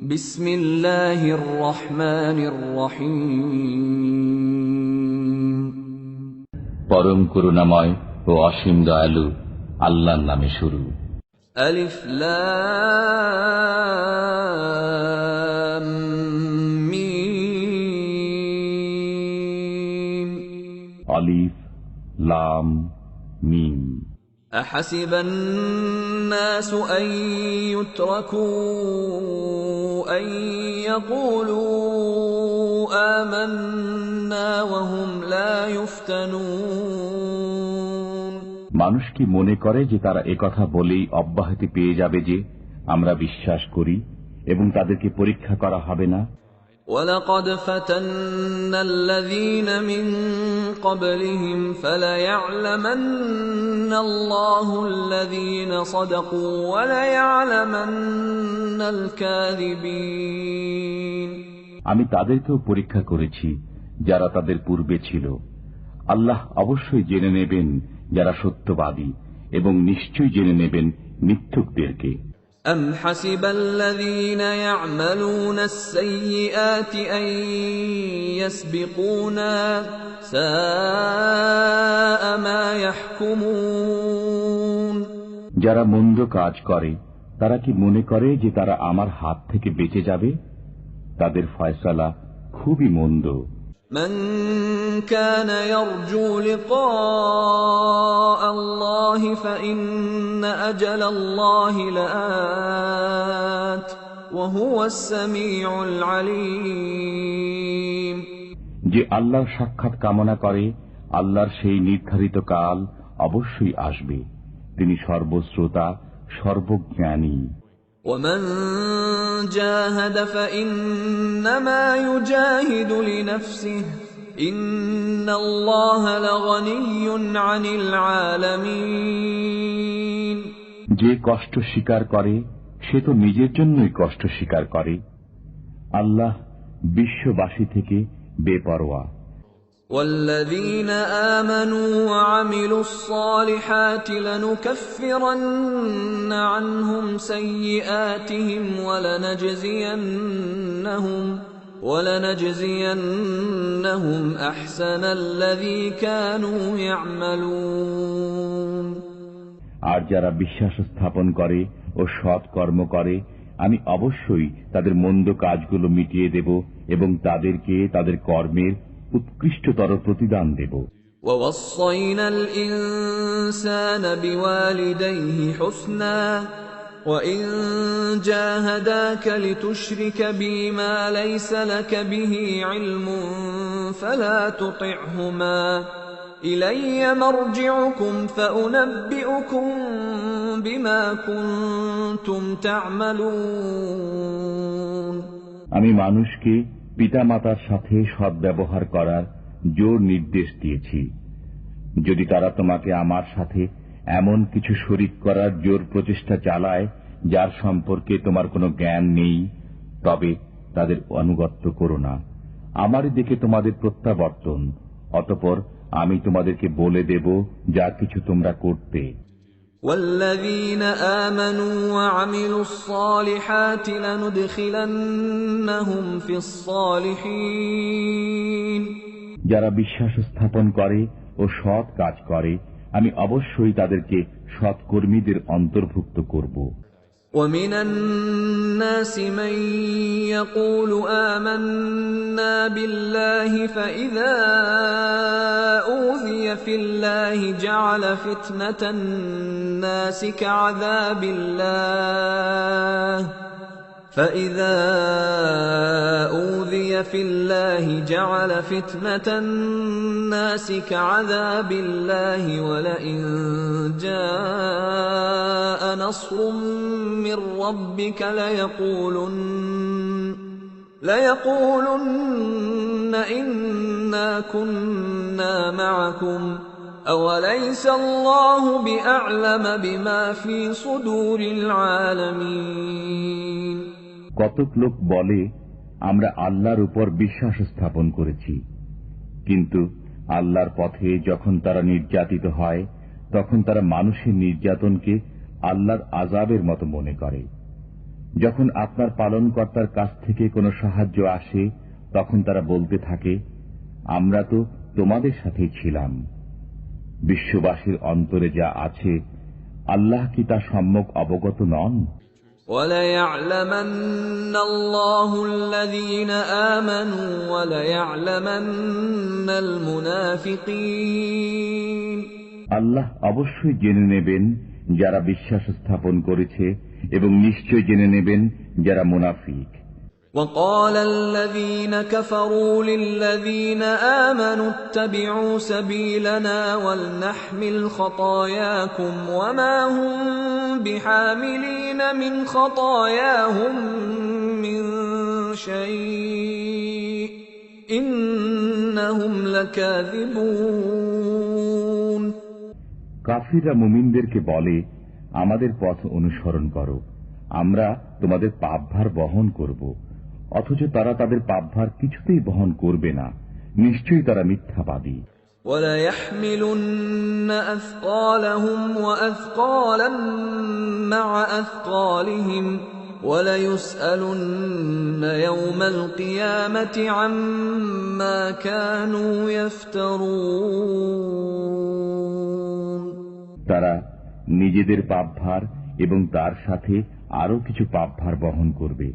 বিসমিল্লাহির রহমানির রহিম। পরম করুণাময় ও অসীম দয়ালু আল্লাহর নামে শুরু। আলিফ লাম মিম। আলিফ লাম মিম। أحسب الناس أن يتركوا أن يقولوا آمنا وهم لا يفتنون। মানুষ কি মনে করে যে তারা একথা বলেই অব্যাহতি পেয়ে যাবে যে আমরা বিশ্বাস করি এবং তাদেরকে পরীক্ষা করা হবে না? وَلَقَدْ فَتَنَّا الَّذِينَ مِن قَبْلِهِمْ فَلَيَعْلَمَنَّ اللَّهُ الَّذِينَ صَدَقُوا وَلَيَعْلَمَنَّ الْكَاذِبِينَ। আমি তাদেরকেও পরীক্ষা করেছি যারা তাদের পূর্বে ছিল। আল্লাহ অবশ্যই জেনে নেবেন যারা সত্যবাদী এবং নিশ্চয়ই জেনে নেবেন মিথ্যুকদেরকে। أَمْ حَسِبَ الَّذِينَ يَعْمَلُونَ السَّيِّئَاتِ أَن يَسْبِقُونَا سَاءَ مَا يَحْكُمُونَ। যারা মন্দ কাজ করে তারা কি মনে করে যে তারা আমার হাত থেকে বেঁচে যাবে? তাদের ফয়সালা খুবই মন্দ। من كان يرجو لقاء الله فإن أجل الله لآت وهو السميع العليم। যে আল্লাহর সাক্ষাৎ কামনা করে আল্লাহর সেই নির্ধারিত কাল অবশ্যই আসবে। তিনি সর্বশ্রোতা সর্বজ্ঞানী। ومن جاهد فإنما يجاهد لنفسه إن الله لغني عن العالمين। যে কষ্ট স্বীকার করে সে তো নিজের জন্যই কষ্ট স্বীকার করে। আল্লাহ বিশ্ববাসী থেকে বেপরোয়া। والذين آمنوا وعملوا الصالحات لنكفرن عنهم سيئاتهم ولنجزينهم أحسن الذي كانوا يعملون। আর যারা বিশ্বাস স্থাপন করে ও সৎ কর্ম করে আমি অবশ্যই তাদের মন্দ কাজগুলো মিটিয়ে দেব এবং তাদেরকে তাদের কর্মের উৎকৃষ্টতর প্রতিদান দেব। وَوَصَّيْنَا الْإِنسَانَ بِوَالِدَيْهِ حُسْنًا وَإِن جَاهَدَاكَ لِتُشْرِكَ بِي مَا لَيْسَ لَكَ بِهِ عِلْمٌ فَلَا تُطِعْهُمَا إِلَيَّ مَرْجِعُكُمْ فَأُنَبِّئُكُم بِمَا كُنتُمْ تَعْمَلُونَ। আমি মানুষকে পিতামাতার সাথে সদ্ব্যবহার করার জোর নির্দেশ দিয়েছি। যদি তারা তোমাকে আমার সাথে এমন কিছু শরীক করার জোর প্রচেষ্টা চালায় যার সম্পর্কে তোমার কোনো জ্ঞান নেই, তবে তাদের আনুগত্য করো না। আমারই দিকে তোমাদের প্রত্যাবর্তন, অতঃপর আমি তোমাদেরকে বলে দেব যা কিছু তোমরা করতে। والذين آمنوا وعملوا الصالحات لندخلنهم في الصالحين। যারা বিশ্বাস স্থাপন করে ও সৎ কাজ করে আমি অবশ্যই তাদেরকে সৎকর্মীদের অন্তর্ভুক্ত করব। ومن الناس من يقول آمنا بالله فإذا أوذي في الله جعل فتنة الناس كعذاب الله فإذا أوذي في الله جعل فتنة الناس كعذاب الله ولئن جاء نصر من ربك ليقولن إنا كنا معكم أوليس الله بأعلم بما في صدور العالمين। কতক লোক বলে আমরা আল্লাহর উপর বিশ্বাস স্থাপন করেছি, কিন্তু আল্লাহর পথে যখন তারা নির্যাতিত হয় তখন তারা মানুষের নির্যাতনকে আল্লাহর আযাবের মতো মনে করে। যখন আপনার পালনকর্তার কাছ থেকে কোনো সাহায্য আসে তখন তারা বলতে থাকে, আমরা তো তোমাদের সাথেই ছিলাম। বিশ্ববাসীর অন্তরে যা আছে আল্লাহ কি তা সম্যক অবগত নন? وَلَيَعْلَمَنَّ اللَّهُ الَّذِينَ آمَنُوا وَلَيَعْلَمَنَّ الْمُنَافِقِينَ। আল্লাহ অবশ্যই জেনে নেবেন যারা বিশ্বাস স্থাপন করেছে এবং নিশ্চয় জেনে নেবেন যারা মুনাফিক। وَقَالَ الَّذِينَ كَفَرُوا لِلَّذِينَ آمَنُوا اتَّبِعُوا سَبِيلَنَا وَلْنَحْمِلْ خَطَايَاكُمْ وَمَا هُمْ بِحَامِلِينَ مِنْ خَطَايَاهُمْ مِنْ شَيْءٍ إِنَّهُمْ لَكَاذِبُونَ। কাফিররা মুমিনদেরকে বলে, আমাদের পথ অনুসরণ করো, আমরা তোমাদের পাপভার বহন করব। অথচ তারা তাদের পাপভার কিছুতেই বহন করবে না, নিশ্চয়ই তারা মিথ্যাবাদী। وَلَيَحْمِلُنَّ أَثْقَالَهُمْ وَأَثْقَالًا مَعَ أَثْقَالِهِمْ وَلَيُسْأَلُنَّ يَوْمَ الْقِيَامَةِ عَمَّا كَانُوا يَفْتَرُونَ। তারা নিজেদের পাপভার এবং তার সাথে আরো কিছু পাপভার বহন করবে।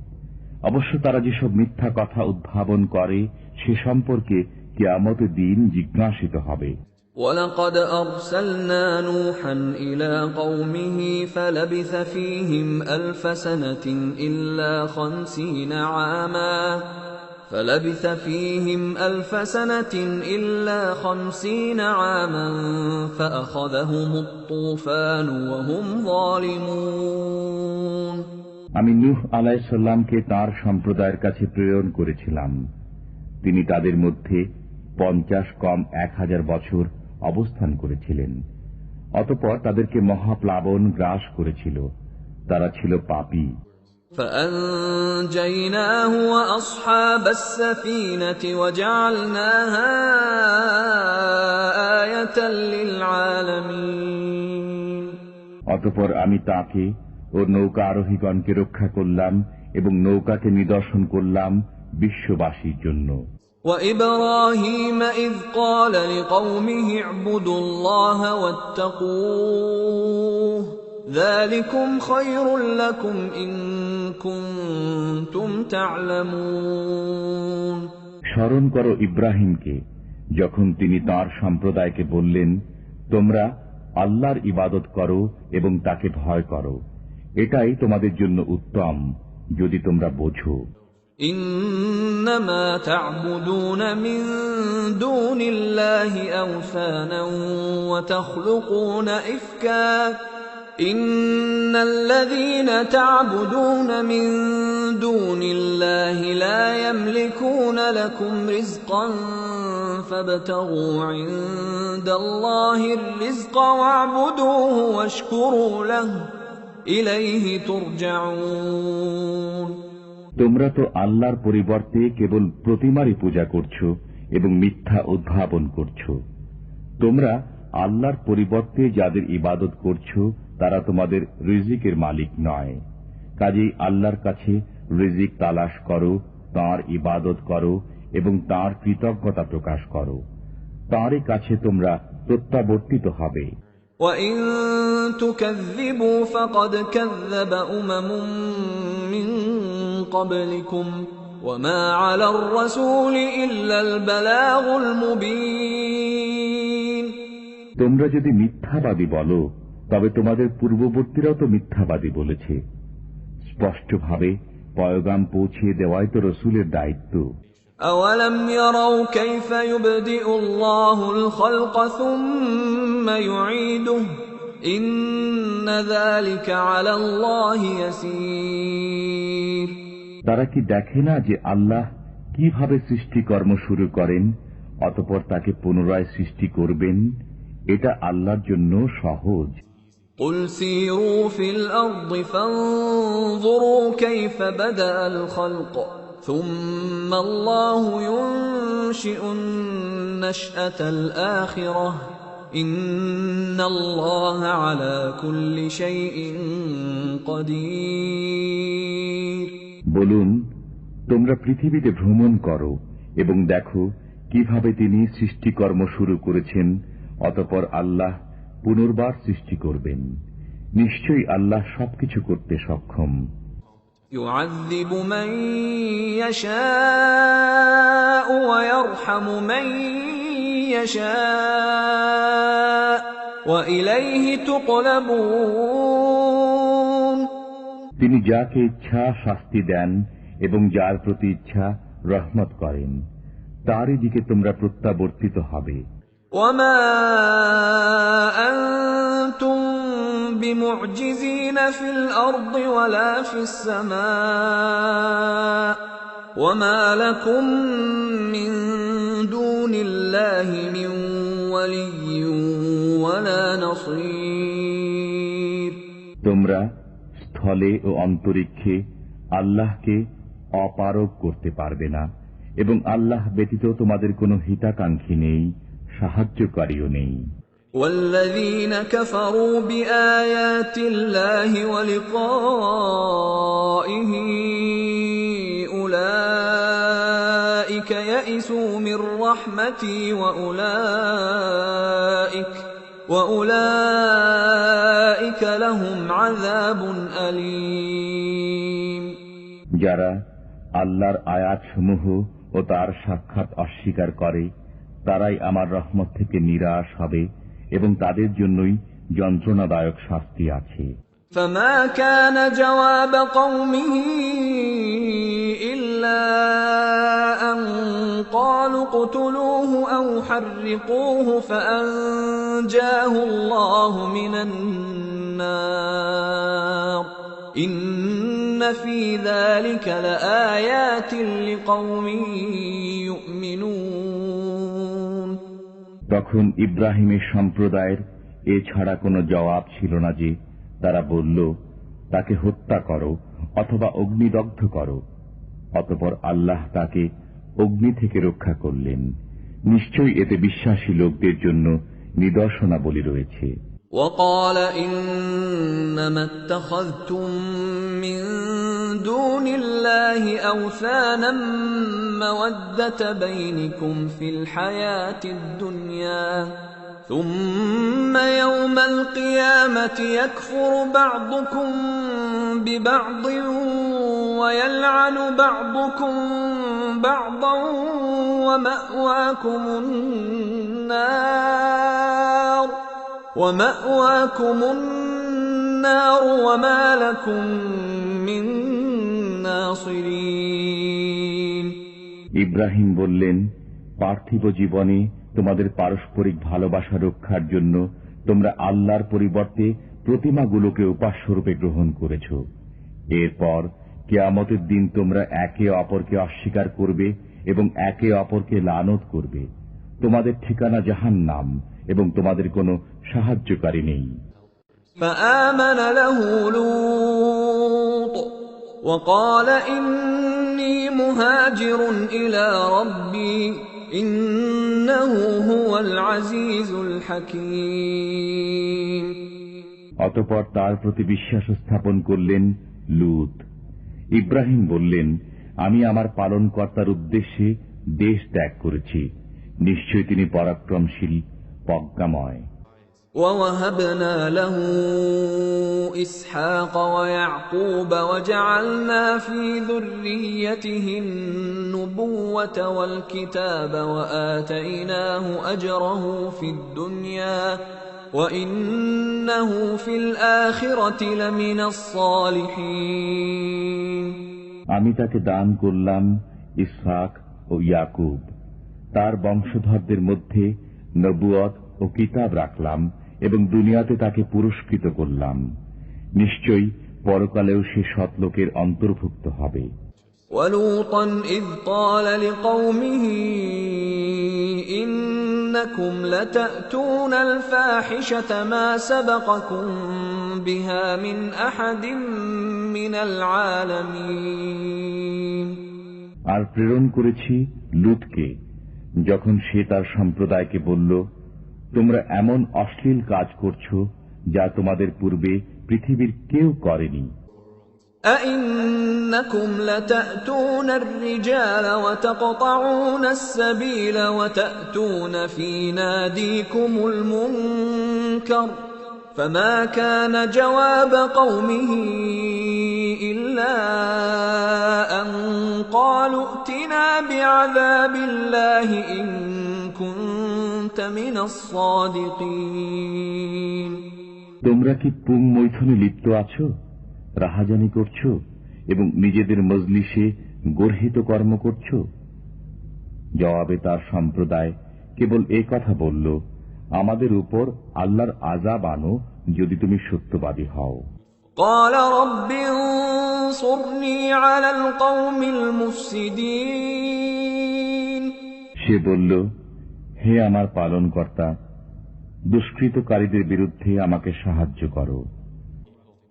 অবশ্য তারা যেসব মিথ্যা কথা উদ্ভাবন করে সে সম্পর্কে কিয়ামতের দিন জিজ্ঞাসিত হবে। وَلَقَدْ أَرْسَلْنَا نُوحًا إِلَى قَوْمِهِ فَلَبِثَ فِيهِمْ أَلْفَ سَنَةٍ إِلَّا 50 عَامًا فَأَخَذَهُمُ الطُّوفَانُ وَهُمْ ظَالِمُونَ। আমি নূহ আলাইহিস সালামকে তাঁর সম্প্রদায়ের কাছে প্রেরণ করেছিলাম। তিনি তাদের মধ্যে 50 কম 1000 বছর অবস্থান করেছিলেন। অতঃপর তাদেরকে মহাপ্লাবন গ্রাস করেছিল, তারা ছিল পাপী। فَأَنجَيْنَاهُ وَأَصْحَابَ السَّفِينَةِ وَجَعَلْنَاهَا آيَةً لِلْعَالَمِينَ। অতঃপর আমি তাকে ও নৌকা আরোহীগণকে রক্ষা করলাম এবং নৌকাকে নিদর্শন করলাম বিশ্ববাসীর জন্য। وَإِبْرَاهِيمَ إِذْ قَالَ لِقَوْمِهِ اعْبُدُوا اللَّهَ وَاتَّقُوهُ ذَلِكُمْ خَيْرٌ لَكُمْ إِن كُنتُمْ تَعْلَمُونَ। স্মরণ করো ইব্রাহিমকে, যখন তিনি তাঁর সম্প্রদায়কে বললেন, তোমরা আল্লাহর ইবাদত করো এবং তাকে ভয় করো, এটাই তোমাদের জন্য উত্তম যদি তোমরা বোঝো। إِنَّمَا تَعْبُدُونَ مِن دُونِ اللَّهِ أَوْثَانًا وَتَخْلُقُونَ إِفْكًا إِنَّ الَّذِينَ تَعْبُدُونَ مِن دُونِ اللَّهِ لَا يَمْلِكُونَ لَكُمْ رِزْقًا فَابْتَغُوا عِندَ اللَّهِ الرِّزْقَ وَاعْبُدُوهُ وَاشْكُرُوا لَهُ إِلَيْهِ تُرْجَعُونَ। তোমরা তো আল্লাহর পরিবর্তে কেবল প্রতিমারই পূজা করছো এবং মিথ্যা উদ্ভাবন করছো। তোমরা আল্লাহর পরিবর্তে যাদের ইবাদত করছো তারা তোমাদের রিজিকের মালিক নয়। কাজেই আল্লাহর কাছে রিজিক তালাশ করো, তাঁর ইবাদত করো এবং তাঁর কৃতজ্ঞতা প্রকাশ করো। তাঁরই কাছে তোমরা প্রত্যাবর্তিত হবে। وَإِن تُكَذِّبُوا فَقَدْ كَذَّبَ أُمَمٌ مِّن قَبْلِكُمْ وَمَا عَلَى الرَّسُولِ إِلَّا الْبَلَاغُ الْمُبِينُ। তোমরা যদি মিথ্যাবাদী বলো তবে তোমাদের পূর্ববর্তীরাও তো মিথ্যাবাদী বলেছে। স্পষ্টভাবে পয়গাম পৌঁছিয়ে দেওয়াই তো রসুলের দায়িত্ব। أَوَلَمْ يَرَوْا كَيْفَ يُبْدِئُ اللَّهُ الْخَلْقَ ثُمَّ يُعِيدُهُ إِنَّ ذَلِكَ عَلَى اللَّهِ يَسِيرٌ। তারা কি দেখে না যে আল্লাহ কিভাবে সৃষ্টিকর্ম শুরু করেন অতঃপর তাকে পুনরায় সৃষ্টি করবেন? এটা আল্লাহর জন্য সহজ। قُلْ سِيرُوا فِي الْأَرْضِ فَانظُرُوا كَيْفَ بَدَأَ الْخَلْقَ ثُمَّ اللَّهُ يُنشِئُ النَّشْأَةَ الْآخِرَةَ ইন্নাল্লাহা আলা কুল্লি শাইইন কাদির। বলুন, তোমরা পৃথিবীতে ভ্রমণ করো এবং দেখো কিভাবে তিনি সৃষ্টিকর্ম শুরু করেছেন, অতঃপর আল্লাহ পুনর্বার সৃষ্টি করবেন। নিশ্চয়ই আল্লাহ সবকিছু করতে সক্ষম। يعذب من يشاء ويرحم من يشاء وإليه تقلبون। তিনি যাকে ইচ্ছা শাস্তি দেন এবং যার প্রতি ইচ্ছা রহমত করেন, তারই দিকে তোমরা প্রত্যাবর্তিত হবে। وما أنتم بمعجزين في الأرض ولا في السماء وما لكم من دون الله من ولي ولا نصير। তোমরা স্থলে ও অন্তরিক্ষে আল্লাহকে অপারগ করতে পারবে না এবং আল্লাহ ব্যতীত তোমাদের কোনো হিতাকাঙ্ক্ষী নেই, সাহায্যকারীও নেই। والذين كفروا بآيات الله ولقائه أولئك يئسوا من رحمتي وأولئك لهم عذاب أليم। যারা আল্লাহর আয়াতসমূহ ও তার সাক্ষাৎ অস্বীকার করে তারাই আমার রহমত থেকে নিরাশ হবে এবং তাদের জন্যই যন্ত্রণাদায়ক শাস্তি আছে। فما كان جواب قومه إلا أن قالوا اقتلوه أو حرقوه فأنجاه الله من النار إن في ذلك لآيات لقوم يؤمنون। তখন ইব্রাহিমের সম্প্রদায়ের এছাড়া কোনো জবাব ছিল না যে তারা বলল, তাকে হত্যা করো অথবা অগ্নিদগ্ধ করো। অতঃপর আল্লাহ তাকে অগ্নি থেকে রক্ষা করলেন। নিশ্চয়ই এতে বিশ্বাসী লোকদের জন্য নিদর্শনাবলী রয়েছে। وقال إنما اتخذتم من دون الله أوثانا مودة بينكم في الحياة الدنيا ثم يوم القيامة يكفر بعضكم ببعض ويلعن بعضكم بعضا ومأواكم النار وما لكم من ناصرين। ইব্রাহিম বললেন, পার্থিব জীবনে তোমাদের পারস্পরিক ভালোবাসা রক্ষার জন্য তোমরা আল্লাহর পরিবর্তে প্রতিমাগুলোকে উপাস্যরূপে গ্রহণ করেছ। এরপর কিয়ামতের দিন তোমরা একে অপরকে অস্বীকার করবে এবং একে অপরকে লানত করবে। তোমাদের ঠিকানা জাহান্নাম এবং তোমাদের কোনো সাহায্যকারী নেই। فآمن له لوط وقال إني مهاجر إلى ربي إنه هو العزيز الحكيم। অতঃপর তার প্রতি বিশ্বাস স্থাপন করলেন লূত। ইব্রাহিম বললেন, আমি আমার পালনকর্তার উদ্দেশ্যে দেশ ত্যাগ করেছি। নিশ্চয় তিনি পরাক্রমশীল, প্রজ্ঞাময়। ووهبنا له إسحاق ويعقوب وجعلنا في ذريته النبوة والكتاب وآتيناه أجره في الدنيا وإنه في الآخرة لمن الصالحين। আমি তাকে দান করলাম ইসহাক ও ইয়াকুব, তার বংশধরদের মধ্যে নবুয়ত ও কিতাব রাখলাম এবং দুনিয়াতে তাকে পুরস্কৃত করলাম। নিশ্চয়ই পরকালেও সে সৎলোকের অন্তর্ভুক্ত হবে। وَلُوطًا إِذْ قَالَ لِقَوْمِهِ إِنَّكُمْ لَتَأْتُونَ الْفَاحِشَةَ مَا سَبَقَكُمْ بِهَا مِنْ أَحَدٍ مِنَ الْعَالَمِينَ। আর প্রেরণ করেছি লূতকে, যখন সে তার সম্প্রদায়কে বলল, তোমরা এমন অশ্লীল কাজ করছো যা তোমাদের পূর্বে পৃথিবীর কেউ করেনি। أئنكم لتأتون الرجال وتقطعون السبيل وتأتون في ناديكم المنكر فما كان جواب قومه إلا أن قالوا ائتنا بعذاب الله إن كنت من الصادقين। তোমরা কি পুং মৈথুনে লিপ্ত আছো, রাহাজানি করছো এবং নিজেদের মজলিসে গর্হিত কর্ম করছো? জবাবে তার সম্প্রদায় কেবল এই কথা বলল, আমাদের উপর আল্লাহর আযাব আনো যদি তুমি সত্যবাদী হও। قال رب انصرني على القوم المفسدين। সে বলল, হে আমার পালনকর্তা, দুষ্কৃতকারীদের বিরুদ্ধে আমাকে সাহায্য করো।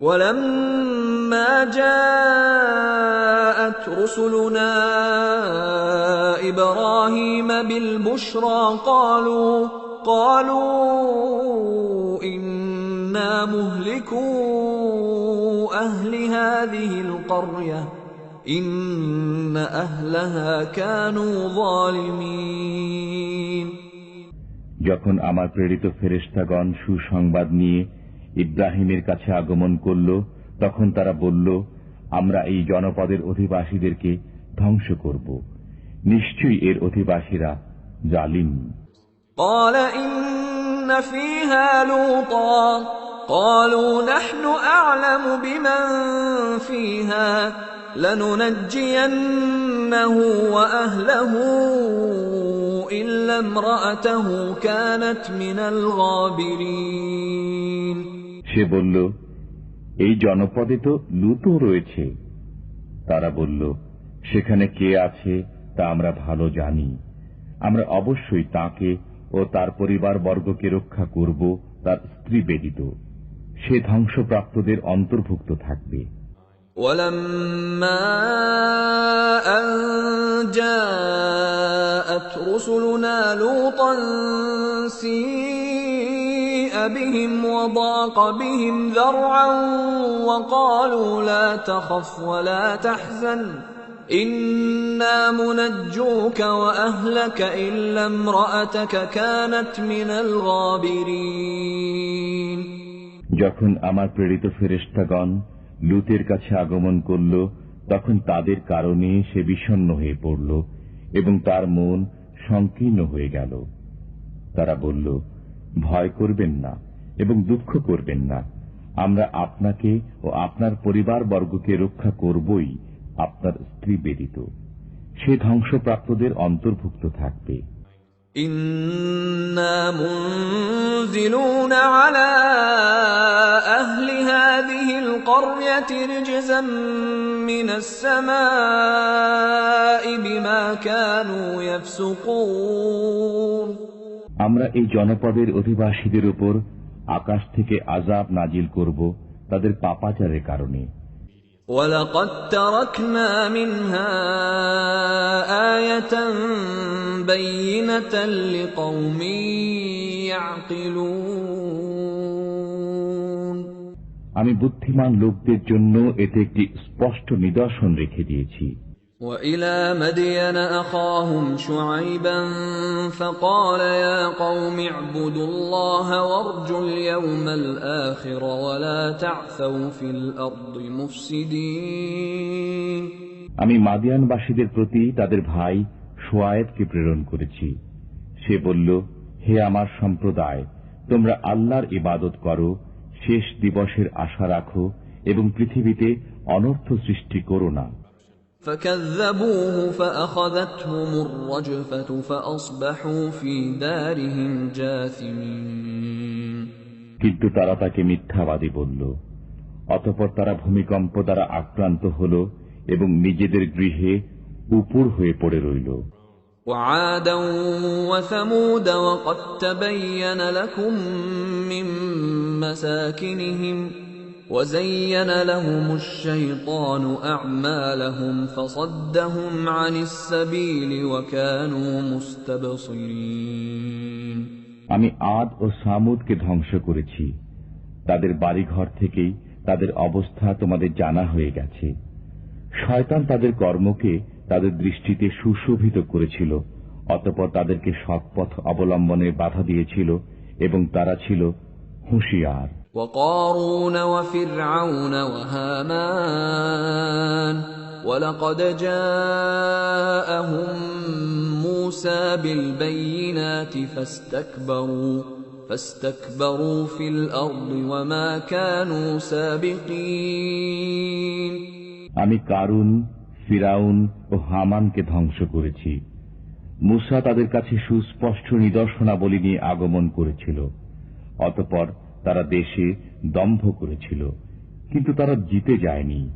ولما جاءت رسلنا إبراهيم بالبشرى قالوا إنا مهلكو أهل هذه القرية إن أهلها كانوا ظالمين। যখন আমার প্রেরিত ফেরেশতাগণ সুসংবাদ নিয়ে ইব্রাহিমের কাছে আগমন করল, তখন তারা বলল, আমরা এই জনপদের অধিবাসীদেরকে ধ্বংস করব, নিশ্চয়ই এর অধিবাসীরা জালিম। قال إن فيها لوطا قالوا نحن أعلم بمن فيها لننجينه وأهله إلا امرأته كانت من الغابرين। সে বলল, এই জনপদে তো লূতও রয়েছে। তারা বলল, সেখানে কে আছে তা আমরা ভালো জানি, আমরা অবশ্যই তাকে ও তার পরিবার বর্গকে রক্ষা করব, তার স্ত্রী ব্যতীত সে ধ্বংসপ্রাপ্তদের অন্তর্ভুক্ত থাকবে। ولما أن جاءت رسلنا لوطا سيء بهم وضاق بهم ذرعا وقالوا لا تخف ولا تحزن إنا منجوك وأهلك إلا امرأتك كانت من الغابرين। যখন আমার প্রেরিত ফেরেশতাগণ লূতের কাছে আগমন করল, তখন তাদের কারণে সে বিষণ্ণ হয়ে পড়ল এবং তার মন সংকীর্ণ হয়ে গেল। তারা বলল, ভয় করবেন না এবং দুঃখ করবেন না, আমরা আপনাকে ও আপনার পরিবার বর্গকে রক্ষা করবই, আপনার স্ত্রী ব্যতীত সে ধ্বংসপ্রাপ্তদের অন্তর্ভুক্ত থাকবে। إنا منزلون على أهل هذه القرية رجزا من السماء بما كانوا يفسقون। আমরা এই জনপদের অধিবাসীদের উপর আকাশ থেকে আযাব নাজিল করব তাদের পাপাচারের কারণে। وَلَقَدْ تَرَكْنَا مِنْهَا آيَةً بَيِّنَةً لِقَوْمٍ يَعْقِلُونَ। আমি বুদ্ধিমান লোকদের জন্য এতে একটি স্পষ্ট নিদর্শন রেখে দিয়েছি। وَإِلَى مَدْيَنَ أَخَاهُمْ شُعَيْبًا فَقَالَ يَا قَوْمِ اعْبُدُوا اللَّهَ وَارْجُوا الْيَوْمَ الْآخِرَ وَلَا تَعْثَوْا فِي الْأَرْضِ مُفْسِدِينَ। আমি মাদিয়ানবাসীদের প্রতি তাদের ভাই শুআয়বকে প্রেরণ করেছি। সে বলল, হে আমার সম্প্রদায়, তোমরা আল্লাহর ইবাদত করো, শেষ দিবসের আশা রাখো এবং পৃথিবীতে অনর্থ সৃষ্টি করো না। فكذبوه فأخذتهم الرجفة فأصبحوا في دارهم جاثمين। কিন্তু তারা তাকে মিথ্যাবাদী বলল, অতঃপর তারা ভূমিকম্প দ্বারা আক্রান্ত হল এবং নিজেদের গৃহে উপুড় হয়ে পড়ে রইল। وعادا وثمود وقد تبين لكم من مساكنهم وزين لهم الشيطان أعمالهم فصدهم عن السبيل وكانوا مستبصرين۔ আমি আদ ও সামুদকে ধ্বংস করেছি। তাদের বাড়িঘর থেকেই তাদের অবস্থা তোমাদের জানা হয়ে গেছে। শয়তান তাদের কর্মকে তাদের দৃষ্টিতে সুশোভিত করেছিল, অতঃপর তাদেরকে সৎপথ অবলম্বনে বাধা দিয়েছিল এবং তারা ছিল হুঁশিয়ার। وقارون وفرعون وهامان ولقد جاءهم موسى بالبينات فاستكبروا في الأرض وما كانوا سابقين। আমি কারুন, ফিরাউন ও হামানকে ধ্বংস করেছি। মুসা তাদের কাছে সুস্পষ্ট নিদর্শনাবলী নিয়ে আগমন করেছিল, অতঃপর তারা দেশে দম্ভ করেছিল, কিন্তু তারা জিতে যায়নি।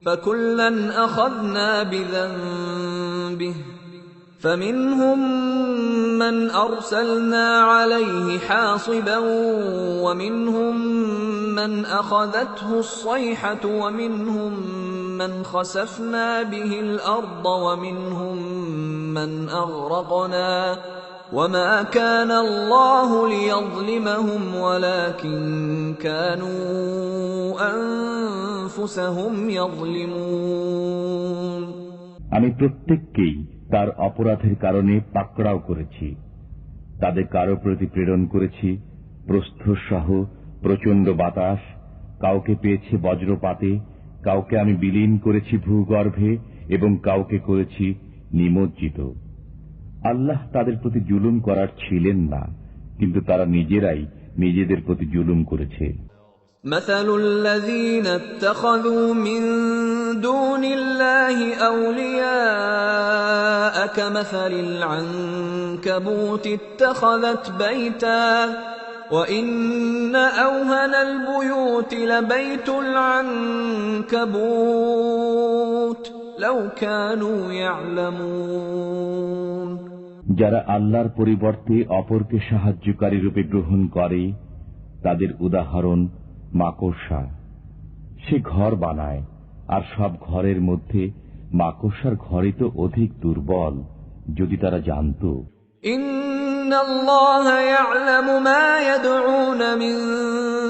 فَكُلًّا أَخَذْنَا بِذَنبِهِ فَمِنْهُمْ مَنْ أَرْسَلْنَا عَلَيْهِ حَاصِبًا وَمِنْهُمْ مَنْ أَخَذَتْهُ الصَّيْحَةُ وَمِنْهُمْ مَنْ خَسَفْنَا بِهِ الْأَرْضَ وَمِنْهُمْ مَنْ أَغْرَقْنَا وَمَا كَانَ اللَّهُ لِيَظْلِمَهُمْ وَلَكِنْ كَانُوا أَنفُسَهُمْ يَظْلِمُونَ। আমি প্রত্যেককেই তার অপরাধের কারণে পাকড়াও করেছি। তাদের কারো প্রতি প্রেরণ করেছি প্রস্থসহ প্রচণ্ড বাতাস, কাউকে পেয়েছে বজ্রপাতে, কাউকে আমি বিলীন করেছি ভূগর্ভে এবং কাউকে করেছি নিমজ্জিত। আল্লাহ তাদের প্রতি জুলুম করার ছিলেন না, কিন্তু তারা নিজেরাই নিজেদের প্রতি জুলুম করেছে। مثل الذين اتخذوا من دون الله أولياء كمثل العنكبوت اتخذت بيتا وإن أوهن البيوت لبيت العنكبوت لو كانوا يعلمون। যারা আল্লাহর পরিবর্তে অপরকে সাহায্যকারী রূপে গ্রহণ করে, তাদের উদাহরণ মাকড়সা। সে ঘর বানায়, আর সব ঘরের মধ্যে মাকড়সার ঘরই তো অধিক দুর্বল, যদি তারা জানত। ইন্নাল্লাহা ইয়া'লামু মা ইয়াদ'উনা মিন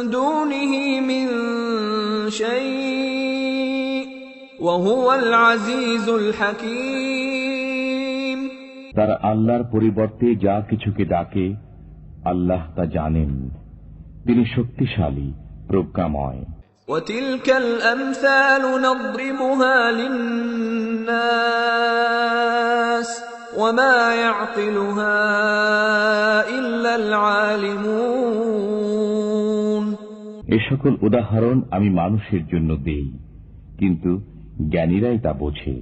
দুনিহি মিন শাই'ইন ওয়া হুয়াল আজিজুল হাকীম। তারা আল্লাহর পরিবর্তে যা কিছুকে ডাকে, আল্লাহ তা জানেন, তিনি শক্তিশালী, প্রজ্ঞাময়। وَتِلْكَ الْأَمْثَالُ نَضْرِبُهَا لِلنَّاسِ وَمَا يَعْقِلُهَا إِلَّا الْعَالِمُونَ। এ সকল উদাহরণ আমি মানুষের জন্য দেই, কিন্তু জ্ঞানীরাই তা বোঝে।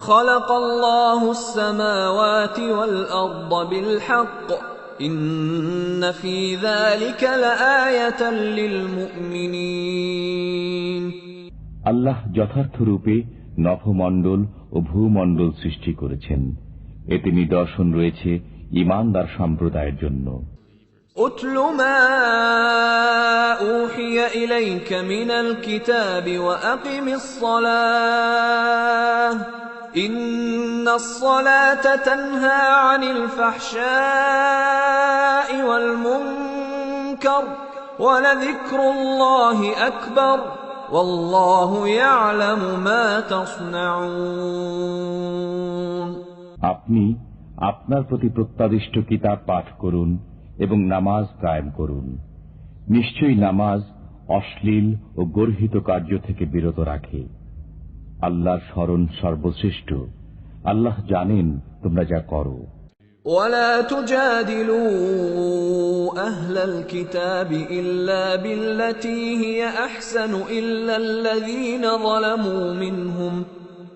خَلَقَ اللَّهُ السَّمَاوَاتِ وَالْأَرْضَ بِالْحَقِّ إِنَّ فِي ذَلِكَ لَآيَةً لِلْمُؤْمِنِينَ। আল্লাহ যথার্থরূপে নভমণ্ডল ও ভূমণ্ডল সৃষ্টি করেছেন, এতে নিদর্শন রয়েছে ঈমানদার সম্প্রদায়ের জন্য। أُتْلُ مَا أُوحِيَ إِلَيْكَ مِنَ الْكِتَابِ وَأَقِمِ الصَّلَاةَ إِنَّ الصَّلَاةَ تَنْهَى عَنِ الْفَحْشَاءِ وَالْمُنكَرِ وَلَذِكْرُ اللَّهِ أَكْبَرُ وَاللَّهُ يَعْلَمُ مَا تَصْنَعُونَ। আপনি আপনার প্রতি প্রত্যাদিষ্ট কিতাব পাঠ করুন এবং নামাজ কায়েম করুন। নিশ্চয়ই নামাজ অশ্লীল ও গর্হিত কার্য থেকে বিরত রাখে। আল্লাহর স্মরণ সর্বশ্রেষ্ঠ, আল্লাহ জানেন তোমরা যা করো। ولا تجادلوا أهل الكتاب إلا بالتي هي أحسن إلا الذين ظلموا منهم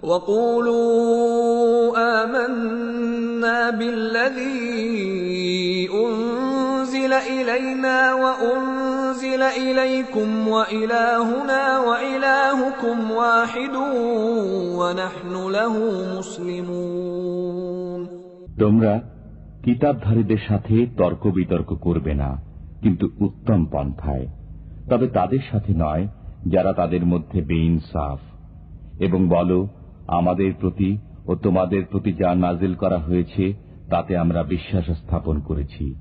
وقولوا آمنا بالذي أنزل إلينا وأنزل إليكم وإلهنا وإلهكم واحد ونحن له مسلمون। তোমরা কিতাবধারীদের সাথে তর্ক বিতর্ক করবে না, কিন্তু উত্তম পন্থায়, তবে তাদের সাথে নয় যারা তাদের মধ্যে বেইনসাফ। এবং বলো, আমাদের প্রতি ও তোমাদের প্রতি যা নাজিল করা হয়েছে তাতে আমরা বিশ্বাস স্থাপন করেছি।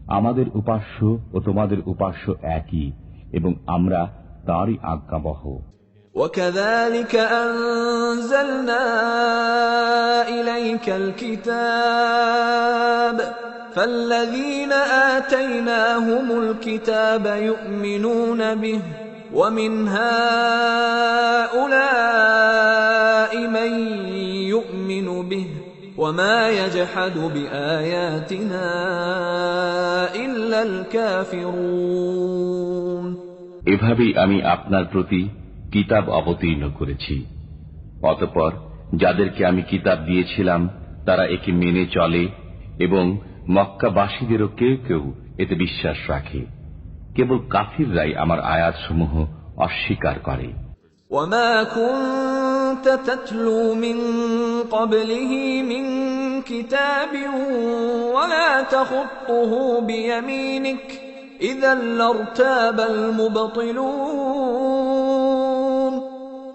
আমাদের উপাস্য ও তোমাদের উপাস্য একই, এবং আমরা তাঁরই আজ্ঞাবহ। وَكَذَلِكَ أَنزَلْنَا إِلَيْكَ الْكِتَابَ فَالَّذِينَ آتَيْنَاهُمُ الْكِتَابَ يُؤْمِنُونَ بِهِ وَمِنْ هَؤُلَاءِ مَن يُؤْمِنُ بِهِ وَمَا يَجْحَدُ بِآيَاتِنَا إِلَّا الْكَافِرُونَ। এভাবেই আমি আপনার প্রতি কিতাব অবতীর্ণ করেছি। অতঃপর যাদেরকে আমি কিতাব দিয়েছিলাম তারা একে মেনে চলে, এবং মক্কাবাসীদেরও কেউ কেউ এতে বিশ্বাস রাখে। কেবল কাফিররাই আমার আয়াতসমূহ অস্বীকার করে। وَمَا كُنتَ تَتْلُو مِن قَبْلِهِ مِن كِتَابٍ وَلَا تَخُطُّهُ بِيَمِينِكَ إِذًا لَّارْتَابَ الْمُبْطِلُونَ।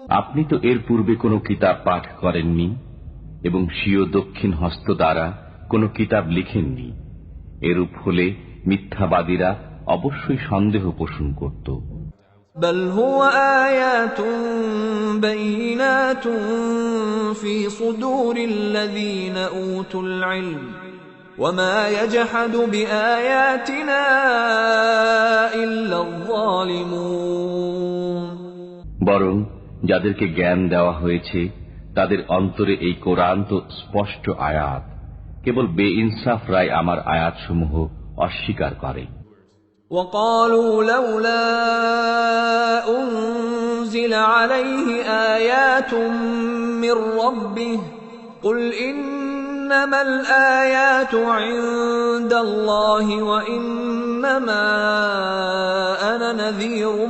আপনি তো এর পূর্বে কোনো কিতাব পাঠ করেননি এবং স্বীয় দক্ষিণ হস্ত দ্বারা কোনো কিতাব লিখেননি। এরূপ হলে মিথ্যাবাদীরা অবশ্যই সন্দেহ পোষণ করত। بل هو آيات بينات في صدور الذين أوتوا العلم وما يجحد بآياتنا إلا الظالمون। বরং যাদেরকে জ্ঞান দেওয়া হয়েছে তাদের অন্তরে এই কোরআন তো স্পষ্ট আয়াত, কেবল বেইনসাফরাই আমার আয়াতসমূহ অস্বীকার করে। وقالوا لولا أنزل عليه آيات من ربه قل إنما الآيات عند الله وإنما أنا نذير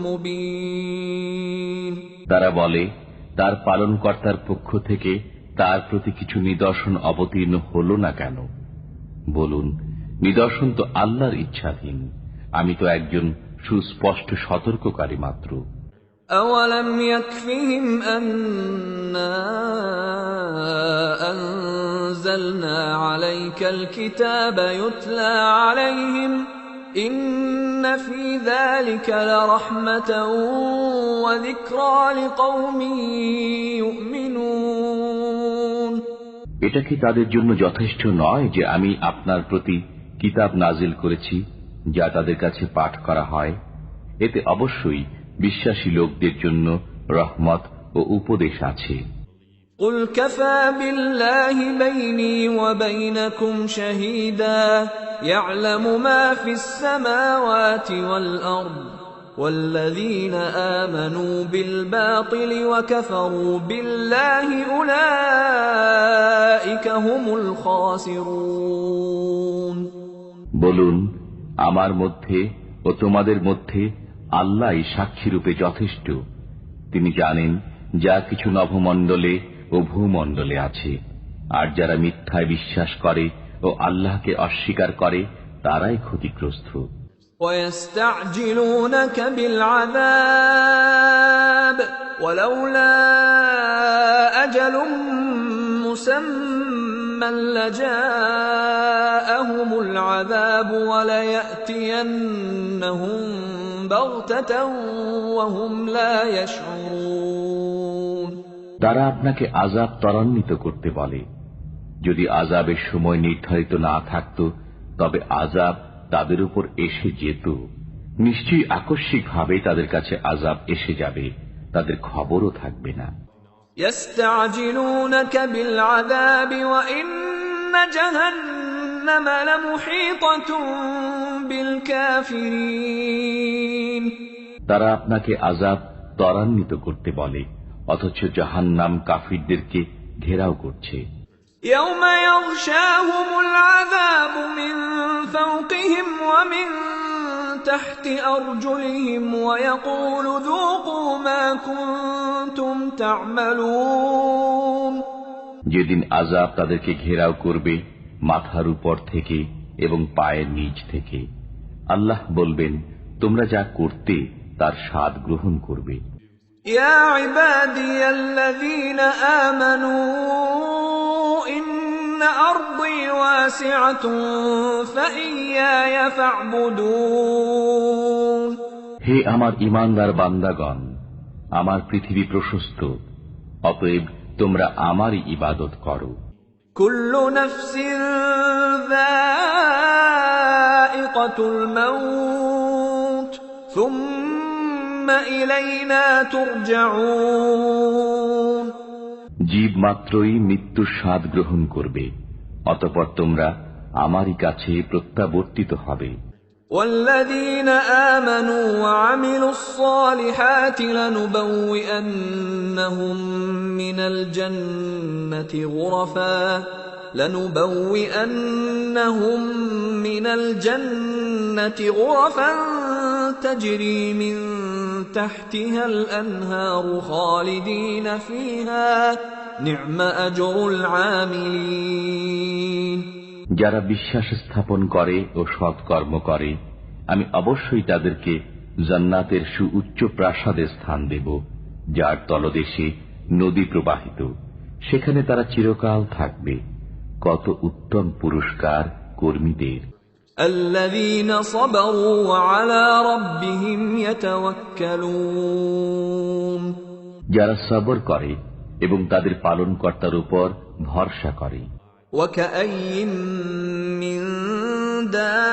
مبين। তারা বলে, তার পালনকর্তার পক্ষ থেকে তার প্রতি কিছু নিদর্শন অবতীর্ণ হল না কেন? বলুন, নিদর্শন তো আল্লাহর ইচ্ছাধীন, আমি তো একজন সুস্পষ্ট সতর্ককারী মাত্র। أَوَلَمْ يَكْفِهِمْ أَنَّا أَنزَلْنَا عَلَيْكَ الْكِتَابَ يُتْلَى عَلَيْهِمْ إِنَّ فِي ذَلِكَ لَرَحْمَةً وَذِكْرَى لِقَوْمٍ يُؤْمِنُونَ। এটা কি তাদের জন্য যথেষ্ট নয় যে আমি আপনার প্রতি কিতাব নাজিল করেছি, যা তাদের কাছে পাঠ করা হয়? এতে অবশ্যই বিশ্বাসী লোকদের জন্য রহমত ও উপদেশ আছে। قُلْ كَفَى بِاللَّهِ بَيْنِي وَبَيْنَكُمْ شَهِيدًا يَعْلَمُ مَا فِي السَّمَاوَاتِ وَالْأَرْضِ وَالَّذِينَ آمَنُوا بِالْبَاطِلِ وَكَفَرُوا بِاللَّهِ أُولَئِكَ هُمُ الْخَاسِرُونَ। বলুন, আমার মধ্যে ও তোমাদের মধ্যে আল্লাহই সাক্ষীরূপে যথেষ্ট। তিনি জানেন যা কিছু নভমণ্ডলে ও ভূমণ্ডলে আছে, আর যারা মিথ্যায় বিশ্বাস করে ও আল্লাহকে অস্বীকার করে তারাই ক্ষতিগ্রস্ত। وَيَسْتَعْجِلُونَكَ بِالْعَذَابِ وَلَوْلَا أَجَلٌ مُّسَمًّى لَّجَاءَهُمُ الْعَذَابُ وَلَيَأْتِيَنَّهُم بَغْتَةً وَهُمْ لَا يَشْعُرُونَ। তারা আপনাকে আযাব ত্বরান্বিত করতে বলে। যদি আযাবের সময় নির্ধারিত না থাকত তবে আযাব তাদের উপর এসে যেত। নিশ্চয়ই আকস্মিকভাবে তাদের কাছে আযাব এসে যাবে, তাদের খবরও থাকবে না। يَسْتَعْجِلُونَكَ بِالْعَذَابِ وَإِنَّ جَهَنَّمَ لَمُحِيطَةٌ بِالْكَافِرِينَ। তারা আপনাকে আযাব ত্বরান্বিত করতে বলে, অথচ জাহান্নাম কাফিরদেরকে ঘেরাও করছে। يَوْمَ يَغْشَاهُمُ الْعَذَابُ مِنْ فَوْقِهِمْ وَمِنْ تَحْتِ أَرْجُلِهِمْ وَيَقُولُ ذُوقُوا مَا كُنْتُمْ تَعْمَلُونَ। যেদিন আযাব তাদেরকে ঘেরাও করবে মাথার উপর থেকে এবং পায়ের নিচ থেকে, আল্লাহ বলবেন, তোমরা যা করতে তার স্বাদ গ্রহণ করবে। يَا عِبَادِيَ الَّذِينَ آمَنُوا إِنَّ أرضي واسعة فإياي فاعبدون হে আমার ঈমানদার বান্দাগণ, আমার পৃথিবী প্রশস্ত, অতএব তোমরা আমারই ইবাদত করো। كل نفس ذائقة الموت ثم إلينا ترجعون জীব মাত্রই মৃত্যুর স্বাদ গ্রহণ করবে, অতঃপর তোমরা আমারই কাছে প্রত্যাবর্তিত হবে। والذين آمنوا وعملوا الصالحات لنبوئنهم من الجنة غرفا تجري من تحتها الأنهار خالدين فيها نعم أجر العاملين যারা বিশ্বাস স্থাপন করে ও সৎকর্ম করে, আমি অবশ্যই তাদেরকে জান্নাতের সুউচ্চ প্রাসাদে স্থান দেব, যার তলদেশে নদী প্রবাহিত, সেখানে তারা চিরকাল থাকবে। কত উত্তম পুরস্কার কর্মীদের! الذين صبروا وعلى ربهم يتوكلون যারা সবর করে এবং তাদের পালনকর্তার উপর ভরসা করে। وكأي من دابة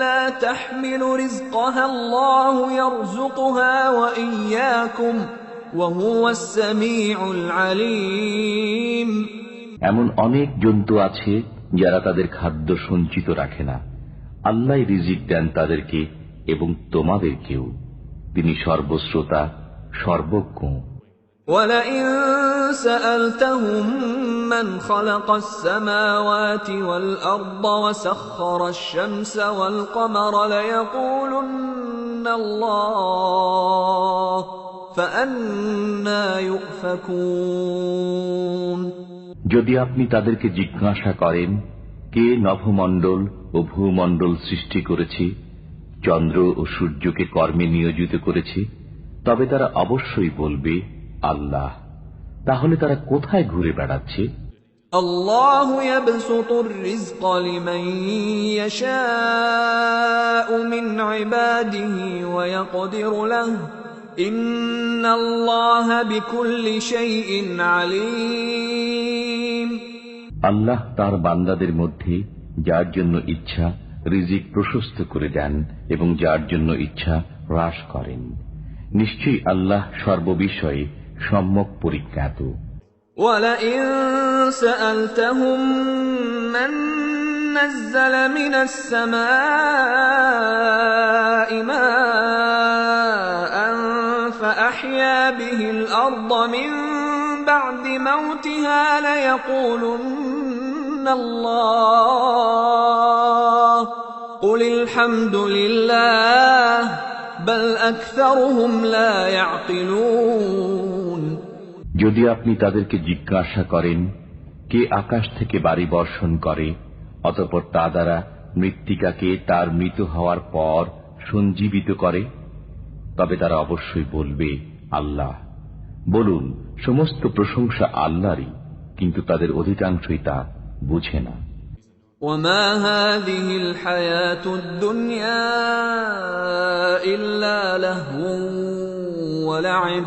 لا تحمل رزقها الله يرزقها وإياكم وهو السميع العليم এমন অনেক জন্তু আছে যারা তাদের খাদ্য সঞ্চিত রাখে না, আল্লাহ রিজিক দেন তাদেরকে এবং তোমাদেরকেও। তিনি সর্বশ্রোতা, সর্বজ্ঞ। وَلَئِن سَأَلْتَهُم مَّنْ خَلَقَ السَّمَاوَاتِ وَالْأَرْضَ وَسَخَّرَ الشَّمْسَ وَالْقَمَرَ لَيَقُولُنَّ اللَّهُ فَأَنَّى يُؤْفَكُونَ যদি আপনি তাদেরকে জিজ্ঞাসা করেন, কে নভমণ্ডল ও ভূমণ্ডল সৃষ্টি করেছে, চন্দ্র ও সূর্যকে কর্মে নিয়োজিত করেছে, তবে তারা অবশ্যই বলবে আল্লাহ। তাহলে তারা কোথায় ঘুরে বেড়াচ্ছে? আল্লাহু ইয়াবসুতুর রিজকা লিমান ইয়াশাউ মিন ইবাদিহি ওয়া ইয়াকদিরু লাহু ইন্নাল্লাহা বিকুল্লি শাইইন আলীম। আল্লাহ তার বান্দাদের মধ্যে যার জন্য ইচ্ছা রিজিক প্রশস্ত করে দেন এবং যার জন্য ইচ্ছা হ্রাস করেন। নিশ্চয়ই আল্লাহ সর্ববিষয়ে সম্যক পরিজ্ঞাত। وَلَئِن سَأَلْتَهُم مَّن نَّزَّلَ مِنَ السَّمَاءِ مَاءً فَأَحْيَا بِهِ الْأَرْضَ مِن بَعْدِ مَوْتِهَا لَيَقُولُنَّ اللَّهُ قُلِ الْحَمْدُ لِلَّهِ بَلْ أَكْثَرُهُمْ لَا يَعْقِلُونَ যদি আপনি তাদেরকে জিজ্ঞাসা করেন, কে আকাশ থেকে বাড়ি বর্ষণ করে, অতঃপর তা দ্বারা মৃত্তিকাকে তার মৃত হওয়ার পর সঞ্জীবিত করে, তবে তারা অবশ্যই বলবে আল্লাহ। বলুন, সমস্ত প্রশংসা আল্লাহরই, কিন্তু তাদের অধিকাংশই তা বুঝে না। وَمَا هَٰذِهِ الْحَيَاةُ الدُّنْيَا إِلَّا لَهْوٌ وَلَعِبٌ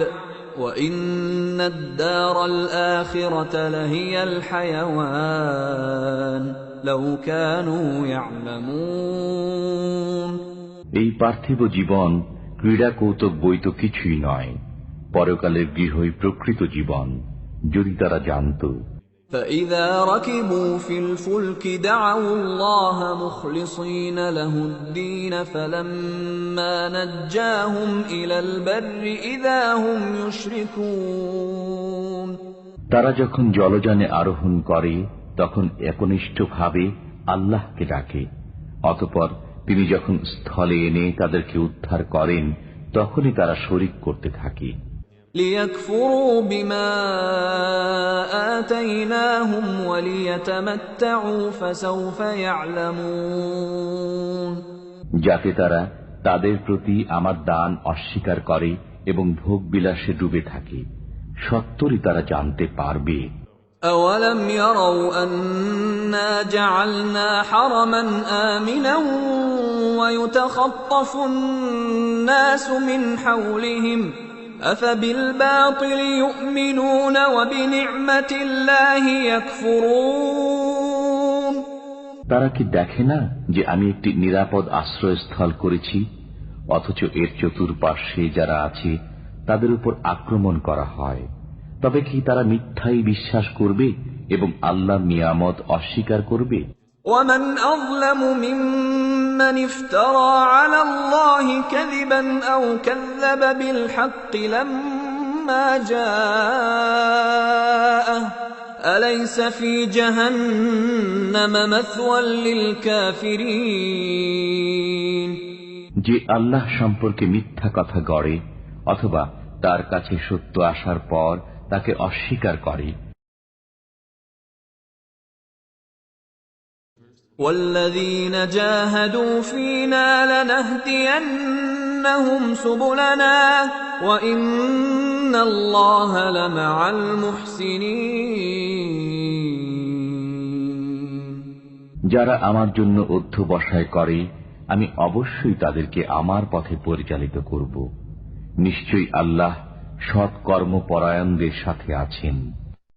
وَإِنَّ الدَّارَ الْآخِرَةَ لَهِيَ الْحَيَوَانُ لَوْ كَانُوا يَعْلَمُونَ এই পার্থিব জীবন ক্রীড়া কৌতুক বই তো কিছুই নয়, পরকালের গৃহই প্রকৃত জীবন, যদি তারা জানত। فَإِذَا رَكِبُوا فِي الْفُلْكِ دَعَوُا اللَّهَ مُخْلِصِينَ لَهُ الدِّينَ فَلَمَّا نَجَّاهُمْ إِلَى الْبَرِّ إِذَا هُمْ يُشْرِكُونَ তারা যখন জলযানে আরোহণ করে তখন একনিষ্ঠভাবে আল্লাহকে ডাকে, অতঃপর তিনি যখন স্থলে এনে তাদেরকে উদ্ধার করেন তখনই তারা শরীক করতে থাকে। لِيَكْفُرُوا بِمَا آتَيْنَاهُمْ وَلِيَتَمَتَّعُوا فَسَوْفَ يَعْلَمُونَ যাতে তারা তাদের প্রতি আমার দান অস্বীকার করে এবং ভোগ বিলাসে ডুবে থাকে, সত্তরই তারা জানতে পারবে। أَوَلَمْ يَرَوْا أَنَّا جَعَلْنَا حَرَمًا آمِنًا وَيُتَخَطَّفُ النَّاسُ مِنْ حَوْلِهِمْ أَفَبِالْبَاطِلِ يُؤْمِنُونَ وَبِنِعْمَةِ اللَّهِ يَكْفُرُونَ তারা কি দেখে না যে আমি একটি নিরাপদ আশ্রয়স্থল করেছি, অথচ এর চতুর্পার্শ্বে যারা আছে তাদের উপর আক্রমণ করা হয়? তবে কি তারা মিথ্যাই বিশ্বাস করবে এবং আল্লাহর নিয়ামত অস্বীকার করবে? وَمَنْ أَظْلَمُ مِمَّنِ افْتَرَى عَلَى اللَّهِ كَذِبًا أَوْ كَذَّبَ بِالْحَقِّ لَمَّا جَاءَهُ أَلَيْسَ فِي جَهَنَّمَ مَثْوًى لِلْكَافِرِينَ যে আল্লাহ সম্পর্কে মিথ্যা কথা গড়ে অথবা তার কাছে সত্য আসার পর তাকে অস্বীকার করে, وَالَّذِينَ جَاهَدُوا فِينَا لَنَهْدِيَنَّهُمْ سُبُلَنَا وَإِنَّ اللَّهَ لَمَعَ الْمُحْسِنِينَ যারা আমার জন্য অধ্যবসায় করে আমি অবশ্যই তাদেরকে আমার পথে পরিচালিত করব। নিশ্চয়ই আল্লাহ সৎ কর্মপরায়ণদের সাথে আছেন।